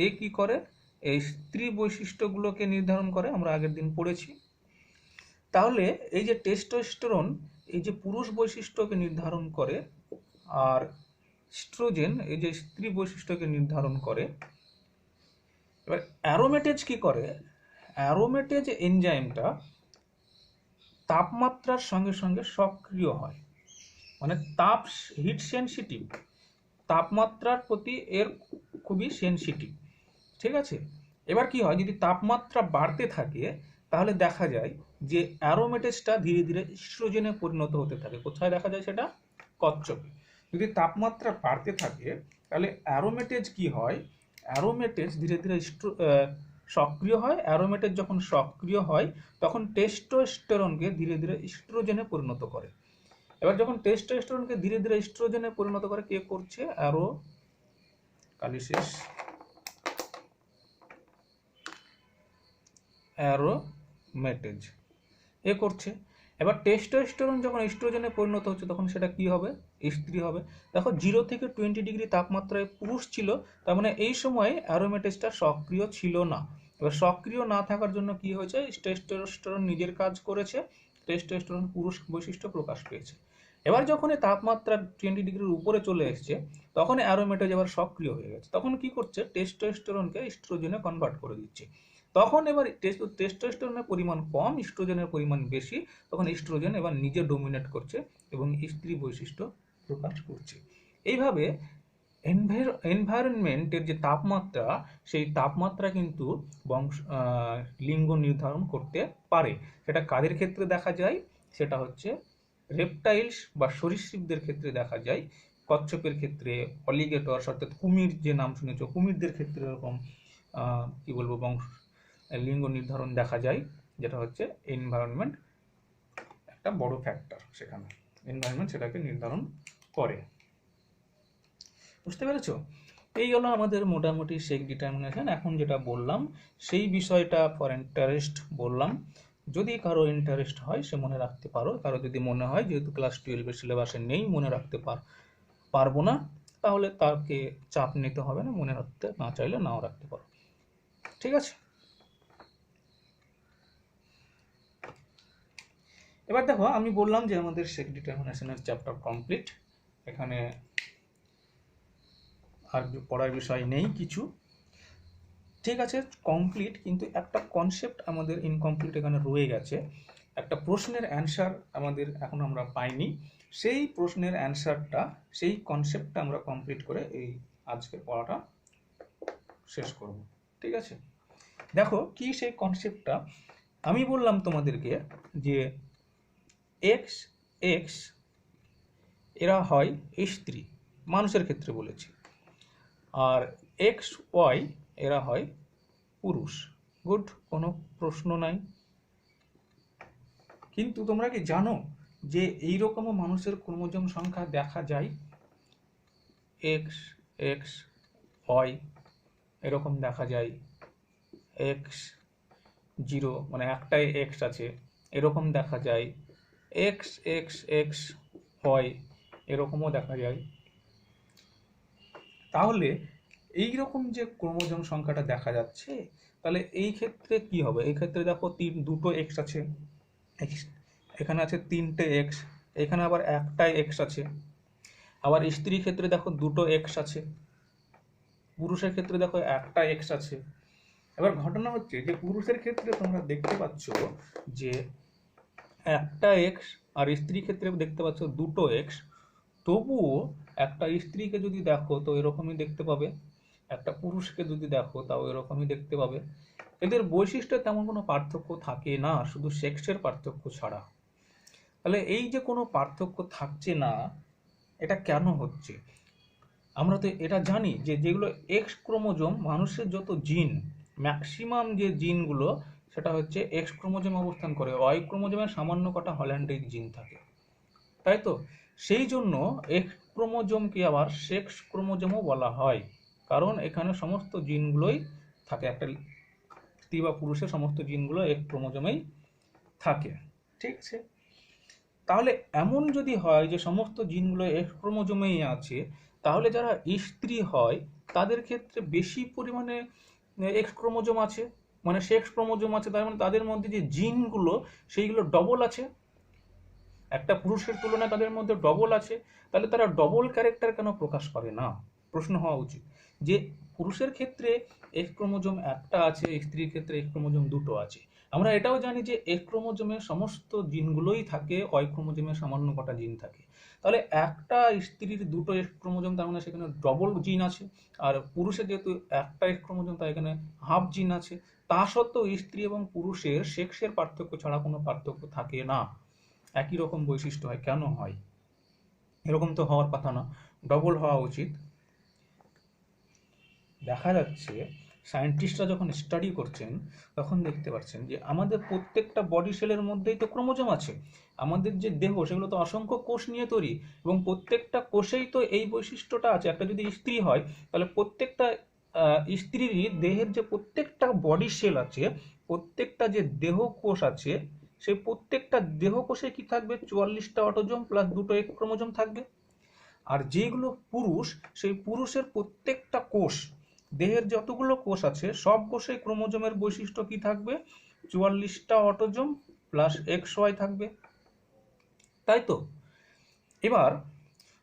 এ কি করে, এই স্ত্রী বৈশিষ্ট্যগুলোকে নির্ধারণ করে, আমরা আগের দিন পড়েছি। তাহলে এই যে টেস্টোস্টেরন এই যে পুরুষ বৈশিষ্ট্যকে নির্ধারণ করে, আর ইস্ট্রোজেন এই যে স্ত্রী বৈশিষ্ট্যকে নির্ধারণ করে। এবার অ্যারোমেটেজ কি করে? অ্যারোমেটেজ এনজাইমটা তাপমাত্রার সঙ্গে সঙ্গে সক্রিয় হয়, মানে হিট সেনসিটিভ, তাপমাত্রার প্রতি এর খুবই সেনসিটিভ। ঠিক আছে? এবার কি হয়, যদি তাপমাত্রা বাড়তে থাকে তাহলে দেখা যায় যে অ্যারোমেটেজটা ধীরে ধীরে ইস্ট্রোজেনে পরিণত হতে থাকে। কোথায় দেখা যায় সেটা? কচ্ছপে। যদি তাপমাত্রা বাড়তে থাকে তাহলে অ্যারোমেটেজ কি হয়, অ্যারোমেটেজ ধীরে ধীরে সক্রিয় হয়। অ্যারোমেটেজ যখন সক্রিয় হয় তখন টেস্টোস্টেরনকে ধীরে ধীরে ইস্ট্রোজেনে পরিণত করে। এবার যখন টেস্টোস্টেরনকে ধীরে ধীরে ইস্ট্রোজেনে পরিণত করে, কে করছে? অ্যারোমেটেজ এ করছে। এবার টেস্টোস্টেরন যখন ইস্ট্রোজেনে পরিণত হচ্ছে তখন সেটা কি হবে? স্ত্রী হবে। দেখো 0 থেকে 20 ডিগ্রি তাপমাত্রায় পুরুষ ছিল, তার মানে এই সময় অ্যারোমেটেজটা সক্রিয় ছিল না। এবার সক্রিয় না থাকার জন্য কি হয়েছে? টেস্টোস্টেরন নিজের কাজ করেছে, টেস্টোস্টেরন পুরুষ বৈশিষ্ট্য প্রকাশ পেয়েছে। এবার যখন এই তাপমাত্রা 20 ডিগ্রির উপরে চলে এসছে তখন অ্যারোমেটেজ এবার সক্রিয় হয়ে গেছে। তখন কি করছে? টেস্টোস্টেরনকে ইস্ট্রোজেনে কনভার্ট করে দিচ্ছে। তখন এবার টেস্টোস্টেরনের পরিমাণ কম, ইস্ট্রোজেনের পরিমাণ বেশি, তখন ইস্ট্রোজেন এবার নিজে ডোমিনেট করছে এবং স্ত্রী বৈশিষ্ট্য প্রকাশ করছে। এইভাবে এনভায়রনমেন্টের যে তাপমাত্রা, সেই তাপমাত্রা কিন্তু লিঙ্গ নির্ধারণ করতে পারে। সেটা কাদের ক্ষেত্রে দেখা যায়? সেটা হচ্ছে রেপটাইলস বা সরীসৃপদের ক্ষেত্রে দেখা যায়, কচ্ছপের ক্ষেত্রে, অলিগেটরস অর্থাৎ কুমির যে নাম শুনেছ, কুমিরদের ক্ষেত্রে এরকম কি বলবো লিঙ্গ নির্ধারণ দেখা যায়, যেটা হচ্ছে এনভায়রনমেন্ট একটা বড় ফ্যাক্টর, সেখানে এনভায়রনমেন্ট সেটাকে নির্ধারণ করে। বুঝতে পেরেছো? এই হলো আমাদের মোটামুটি সেক ডিটারমিনেশন। এখন যেটা বললাম সেই বিষয়টা ফর ইন্টারেস্ট বললাম, যদি কারো ইন্টারেস্ট হয় সে মনে রাখতে পারো। কারো যদি মনে হয় যেহেতু ক্লাস 12-এর সিলেবাসে নেই, মনে রাখতে পারবো না, তাহলে তাকে চাপ নিতে হবে না, মনে রাখতে না চাইলে নাও রাখতে পারো। ঠিক আছে? এবার দেখো, আমি বললাম যে আমাদের সেক ডিটারমিনেশনের চ্যাপ্টার কমপ্লিট, এখানে আর পড়ার বিষয় নেই কিছু। ঠিক আছে, কমপ্লিট, কিন্তু একটা কনসেপ্ট আমাদের ইনকমপ্লিট এখানে রয়ে গেছে। একটা প্রশ্নের অ্যান্সার আমাদের এখন আমরা পাইনি, সেই প্রশ্নের অ্যান্সারটা, সেই কনসেপ্টটা আমরা কমপ্লিট করে এই আজকের পড়াটা শেষ করব। ঠিক আছে? দেখো কি সেই কনসেপ্টটা। আমি বললাম তোমাদেরকে যে এক্স এক্স এরা হয় স্ত্রী, মানুষের ক্ষেত্রে বলেছি, আর এক্স ওয়াই এরা হয় পুরুষ। গুড, কোনো প্রশ্ন নাই। কিন্তু তোমরা কি জানো যে এইরকমও মানুষের ক্রোমোজোম সংখ্যা দেখা যায়? এক্স এক্স ওয়াই এরকম দেখা যায়, এক্স জিরো মানে একটাই এক্স আছে, এরকম দেখা যায়, এক্স এক্স এক্স হয়, এরকমও দেখা যায়। তাহলে এই রকম যে ক্রোমোজোম সংখ্যাটা দেখা যাচ্ছে, তাহলে এই ক্ষেত্রে কি হবে? এই ক্ষেত্রে দেখো দুটো এক্স আছে, এখানে আছে তিনটে এক্স, এখানে আবার একটাই এক্স আছে। আবার স্ত্রীর ক্ষেত্রে দেখো দুটো এক্স আছে, পুরুষের ক্ষেত্রে দেখো একটা এক্স আছে। এবার ঘটনা হচ্ছে যে পুরুষের ক্ষেত্রে তোমরা দেখতে পাচ্ছ যে একটা এক্স, আর স্ত্রীর ক্ষেত্রে দেখতে পাচ্ছ দুটো এক্স। তবুও একটা স্ত্রীকে যদি দেখো তো এরকমই দেখতে পাবে, একটা পুরুষকে যদি দেখো তাও এরকমই দেখতে পাবে। এদের বৈশিষ্ট্যে তেমন কোনো পার্থক্য থাকে না, শুধু সেক্সের পার্থক্য ছাড়া। তাহলে এই যে কোনো পার্থক্য থাকছে না, এটা কেন হচ্ছে? আমরা তো এটা জানি যে যেগুলো এক্স ক্রোমোজোম, মানুষের যত জিন, ম্যাক্সিমাম যে জিনগুলো সেটা হচ্ছে এক্স ক্রোমোজোমে অবস্থান করে, ওয়াই ক্রোমোজোমের সামান্য কটা হল্যান্ডিক জিন থাকে, তাই তো? সেই জন্য এক্স ক্রোমোজোমকে আবার সেক্স ক্রোমোজোমও বলা হয়, কারণ এখানে সমস্ত জিনগুলোই থাকে, একটা স্ত্রী বা পুরুষের সমস্ত জিনগুলো এক্স ক্রোমোজোমেই থাকে। ঠিক আছে? তাহলে এমন যদি হয় যে সমস্ত জিনগুলো এক্স ক্রোমোজোমেই আছে, তাহলে যারা স্ত্রী হয় তাদের ক্ষেত্রে বেশি পরিমাণে এক্স ক্রোমোজোম আছে, মানে সেক্স ক্রোমোজোম আছে, তার মানে তাদের মধ্যে যে জিনগুলো সেইগুলো ডবল আছে, একটা পুরুষের তুলনায় তাদের মধ্যে ডবল আছে। তাহলে তারা ডবল ক্যারেক্টার কেন প্রকাশ করে না? প্রশ্ন হওয়া উচিত যে পুরুষের ক্ষেত্রে এক্স ক্রোমোজোম একটা আছে, স্ত্রীর ক্ষেত্রে এক্স ক্রোমোজোম দুটো আছে। আমরা এটাও জানি যে এক্স ক্রোমোজোমে সমস্ত জিনগুলোই থাকে, ওয়াই ক্রোমোজোমে সামান্য কটা জিন থাকে। তাহলে একটা স্ত্রীর দুটো এক্স ক্রোমোজোম, তার মানে সেখানে ডবল জিন আছে। আর পুরুষের যেহেতু একটা এক্স ক্রোমোজোম, তাই এখানে হাফ জিন আছে। তা সত্ত্বেও স্ত্রী এবং পুরুষের সেক্সের পার্থক্য ছাড়া কোনো পার্থক্য থাকে না, একই রকম বৈশিষ্ট্য হয়। কেন হয়? এরকম তো হওয়ার কথা না, ডবল হওয়া উচিত। দেখা যাচ্ছে সায়েন্টিস্টরা যখন স্টাডি করছেন তখন দেখতে পাচ্ছেন যে আমাদের প্রত্যেকটা বডি সেলের মধ্যেই তো ক্রোমোজোম আছে। আমাদের যে দেহ সেগুলো তো অসংখ্য কোষ নিয়ে তৈরি, এবং প্রত্যেকটা কোষেই তো এই বৈশিষ্ট্যটা আছে। একটা যদি স্ত্রী হয় তাহলে প্রত্যেকটা স্ত্রীরই দেহের যে প্রত্যেকটা বডি সেল আছে, প্রত্যেকটা যে দেহ কোষ আছে, সেই প্রত্যেকটা দেহ কোষে কি থাকবে? 44টা অটোজোম প্লাস দুটো এক্স ক্রোমোজোম থাকবে। আর যেগুলো পুরুষ, সেই পুরুষের প্রত্যেকটা কোষ, দেহের যতগুলো কোষ আছে সব কোষে ক্রোমোজোমের বৈশিষ্ট্য কি থাকবে? 44টা অটোজোম প্লাস এক্স ওয়াই থাকবে, তাই তো? এবার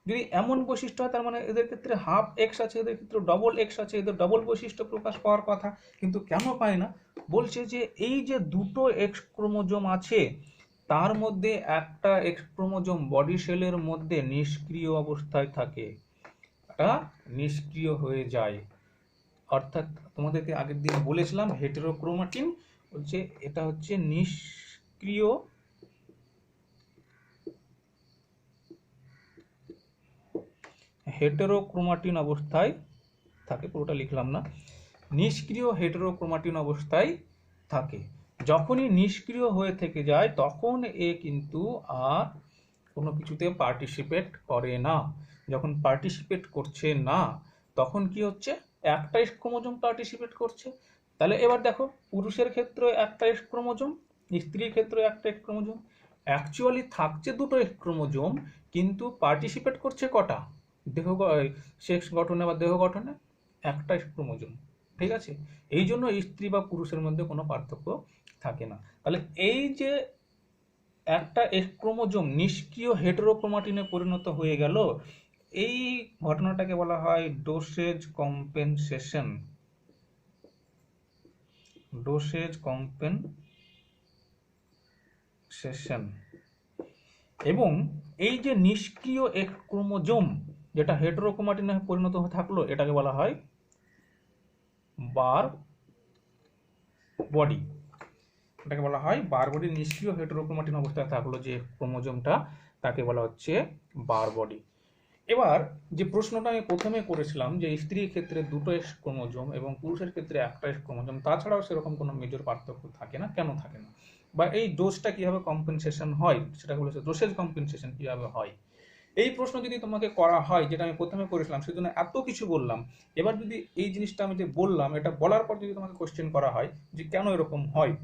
যদি এমন বৈশিষ্ট্য হয়, তার মানে এদের ক্ষেত্রে হাফ এক্স আছে, এদের ক্ষেত্রে ডবল এক্স আছে, এদের ডবল বৈশিষ্ট্য প্রকাশ পাওয়ার কথা, কিন্তু কেন পায় না? বলছে যে এই যে দুটো এক্স ক্রোমোজোম আছে, তার মধ্যে একটা এক্স ক্রোমোজোম বডি সেলের মধ্যে নিষ্ক্রিয় অবস্থায় থাকে, এটা নিষ্ক্রিয় হয়ে যায়। অর্থাৎ তোমাদেরকে আগের দিন বলেছিলাম হেটেরোক্রোমাটিন, বলছে এটা হচ্ছে নিষ্ক্রিয় হেটেরোক্রোমাটিন অবস্থায় থাকে। পুরোটা লিখলাম না, নিষ্ক্রিয় হেটেরোক্রোমাটিন অবস্থায় থাকে। যখনই নিষ্ক্রিয় হয়ে থেকে যায় তখন এ কিন্তু আর কোনো কিছুতে পার্টিসিপেট করে না। যখন পার্টিসিপেট করছে না তখন কি হচ্ছে? একটা এক্স ক্রোমোজোম পার্টিসিপেট করছে। তাহলে এবার দেখো, পুরুষের ক্ষেত্রে একটা এক্স ক্রোমোজোম, স্ত্রীর ক্ষেত্রে একটা এক্স ক্রোমোজোম। অ্যাকচুয়ালি থাকছে দুটো এক্স ক্রোমোজোম, কিন্তু পার্টিসিপেট করছে কটা? দেহ সেক্স গঠনে বা দেহ গঠনে একটা এক্স ক্রোমোজোম। ঠিক আছে? এই জন্য স্ত্রী বা পুরুষের মধ্যে কোনো পার্থক্য থাকে না। তাহলে এই যে একটা এক্স ক্রোমোজোম নিষ্ক্রিয় হেটেরোক্রোমাটিনে পরিণত হয়ে গেল, এই ঘটনাটাকে বলা হয় ডোসেজ কম্পেনসেশন। Dosage compensation. এবং এই যে নিষ্ক্রিয় এক্স ক্রোমোজোম যেটা হেটেরোক্রোমাটিনে পরিণত হয়ে থাকলো, এটাকে বলা হয় বার বডি। এটাকে বলা হয় বার বডি। নিষ্ক্রিয় হেটেরোক্রোমাটিন অবস্থায় থাকলো যে ক্রোমোজোমটা, তাকে বলা হচ্ছে বার বডি। এবার যে প্রশ্নটা আমি প্রথমে করেছিলাম যে স্ত্রীর ক্ষেত্রে দুটো এক্স ক্রোমোজোম এবং পুরুষের ক্ষেত্রে একটা এক্স ক্রোমোজোম, তাছাড়াও সেরকম কোনো মেজর পার্থক্য থাকে না, কেন থাকে না? বা এই ডোজটা কিভাবে কম্পেনসেশন হয়, সেটা হলো ডোসেজ কম্পেনসেশন কিভাবে হয়। এই প্রশ্ন যদি তোমাকে করা হয়, যেটা আমি প্রথমে করেছিলাম, সেজন্য এত কিছু বললাম। এবার যদি এই জিনিসটা আমি যে বললাম, এটা বলার পর যদি তোমাকে কোশ্চেন করা হয় যে কেন এরকম হয়,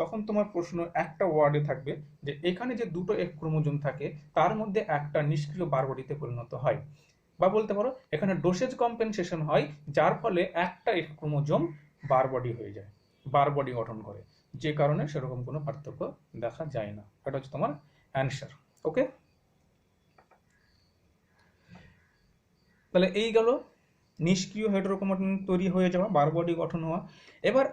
তখন তোমার প্রশ্ন একটা ওয়ার্ডে থাকবে যে এখানে যে দুটো এক ক্রোমোজোম থাকে তার মধ্যে একটা নিষ্ক্রিয় বারবডিতে পরিণত হয়, বা বলতে পারো এখানে ডোসেজ কম্পেনসেশন হয়, যার ফলে একটা এক ক্রোমোজোম বারবডি হয়ে যায়, বারবডি গঠন করে, যে কারণে সেরকম কোনো পার্থক্য দেখা যায় না। এটা হচ্ছে তোমার অ্যান্সার। ওকে, তাহলে এই গেল নিষ্ক্রিয় হেটেরোক্রোমাটিন তৈরি হয়ে যাওয়া, বারবডি গঠন হওয়া। এবার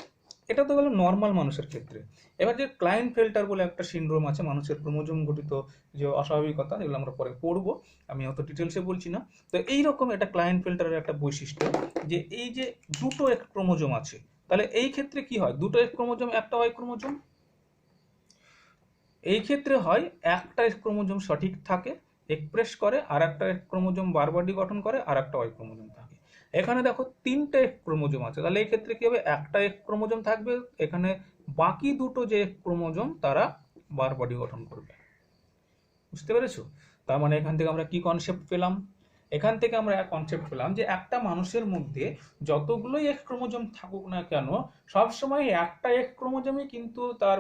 এটা তো গেল নর্মাল মানুষের ক্ষেত্রে। এবার যে ক্লাইনফেল্টার বলে একটা সিনড্রোম আছে, মানুষের ক্রোমোজোম গঠিত যে অস্বাভাবিকতা, এগুলো আমরা পরে পড়বো, আমি অত ডিটেলসে বলছি না। তো এইরকম এটা ক্লাইনফেল্টারের একটা বৈশিষ্ট্য যে এই যে দুটো এক ক্রোমোজোম আছে, তাহলে এই ক্ষেত্রে কি হয়, দুটো এক ক্রোমোজোম একটা ওয়াই ক্রোমোজোম, এই ক্ষেত্রে হয় একটা এক্স ক্রোমোজোম সঠিক থাকে, এক্সপ্রেস করে, আর একটা এক্স ক্রোমোজোম বারবডি গঠন করে, আর একটা ওয়াই ক্রোমোজোম থাকে। এখানে দেখো তিনটে এক্স ক্রোমোজোম আছে, তাহলে এই ক্ষেত্রে কি হবে, একটা এক্স ক্রোমোজোম থাকবে, এখানে বাকি দুটো যে এক্স ক্রোমোজোম তারা বারবডি গঠন করবে। বুঝতে পেরেছো? তার মানে এখান থেকে আমরা কি কনসেপ্ট পেলাম, এখান থেকে আমরা এক কনসেপ্ট পেলাম যে একটা মানুষের মধ্যে যতগুলোই এক্স ক্রোমোজোম থাকুক না কেন, সবসময় একটা এক্স ক্রোমোজোমই কিন্তু তার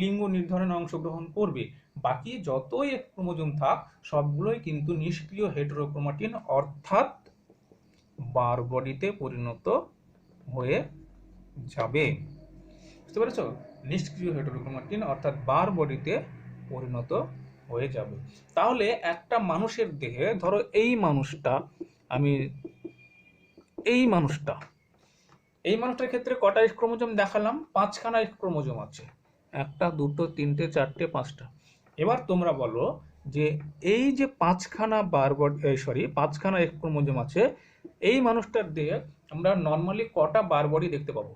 লিঙ্গ নির্ধারণে অংশগ্রহণ করবে। বাকি যতই এক্স ক্রোমোজোম থাক সবগুলোই কিন্তু নিষ্ক্রিয় হেটেরোক্রোমাটিন অর্থাৎ বারবডিতে পরিণত হয়ে যাবে। বুঝতে পেরেছো? নিষ্ক্রিয় হেটেরোক্রোমাটিন অর্থাৎ বারবডিতে পরিণত হয়ে যাবে। তাহলে একটা মানুষের দেহে, ধরো এই মানুষটার ক্ষেত্রে কটা এক্স ক্রোমোজোম দেখালাম, 5খানা এক্স ক্রোমোজোম আছে, একটা দুটো তিনটে চারটে পাঁচটা। এবার তোমরা বলো যে এই যে 5খানা পাঁচখানা এক্স ক্রোমোজোম আছে, এই মানুষটার দেহে আমরা নর্মালি কটা বারবডি দেখতে পাবো,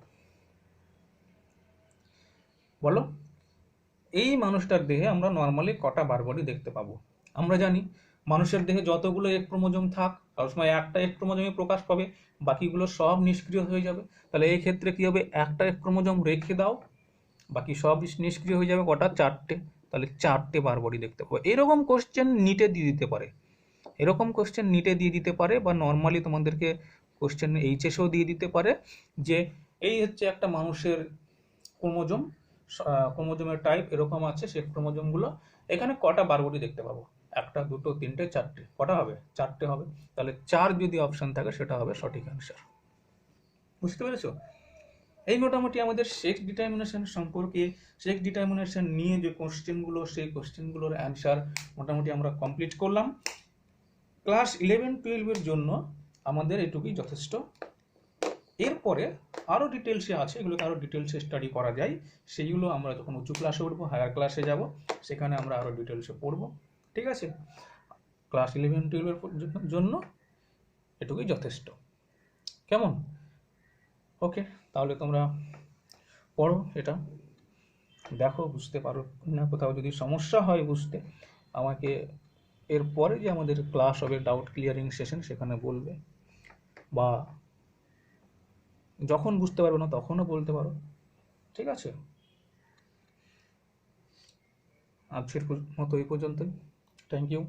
বলো? এই মানুষটার দেহে আমরা নর্মালি কটা বারবডি দেখতে পাবো? আমরা জানি মানুষের দেহে যতগুলো এক ক্রোমোজোম থাক সবসময় একটা এক ক্রোমোজোমই প্রকাশ পাবে, বাকিগুলো সব নিষ্ক্রিয় হয়ে যাবে। তাহলে এই ক্ষেত্রে কি হবে, একটা এক ক্রোমোজোম রেখে দাও, বাকি সব নিষ্ক্রিয় হয়ে যাবে, কটা? চারটে। তাহলে চারটে বারবডি দেখতে পাবো। এরকম কোশ্চেন নিটে দিয়ে দিতে পারে, বা নর্মালি তোমাদেরকে কোশ্চেন এইচএসও দিয়ে দিতে পারে, যে এই হচ্ছে একটা মানুষের ক্রোমোজোমের টাইপ এরকম আছে, সেই ক্রোমোজোমগুলো এখানে কটা বারবডি দেখতে পাবো, একটা দুটো তিনটে চারটে, কটা হবে? চারটে হবে। তাহলে 4 যদি অপশন থাকে সেটা হবে সঠিক অ্যান্সার। বুঝতে পেরেছো? এই মোটামুটি আমাদের সেক্স ডিটারমিনেশন সম্পর্কে, সেক্স ডিটারমিনেশন নিয়ে যে কোশ্চেনগুলো, সেই কোশ্চেনগুলোর অ্যান্সার মোটামুটি আমরা কমপ্লিট করলাম। ক্লাস 11-12 জন্য আমাদের এটুকুই যথেষ্ট। এরপরে আরও ডিটেলসে আছে, এগুলোকে আরও ডিটেলসে স্টাডি করা যায়, সেইগুলো আমরা যখন উঁচু ক্লাসে উঠবো, হায়ার ক্লাসে যাব, সেখানে আমরা আরও ডিটেলসে পড়বো। ঠিক আছে? ক্লাস 11-12 জন্য এটুকুই যথেষ্ট। কেমন? ওকে, তাহলে তোমরা পড়ো, এটা দেখো, বুঝতে পারো না, কোথাও যদি সমস্যা হয় বুঝতে, আমাকে এরপরে যে আমাদের ক্লাস হবে ডাউট ক্লিয়ারিং সেশন, সেখানে বলবে, বা যখন বুঝতে পারবে না তখনও বলতে পারো। ঠিক আছে? আজকের মতো এই পর্যন্তই। Thank you.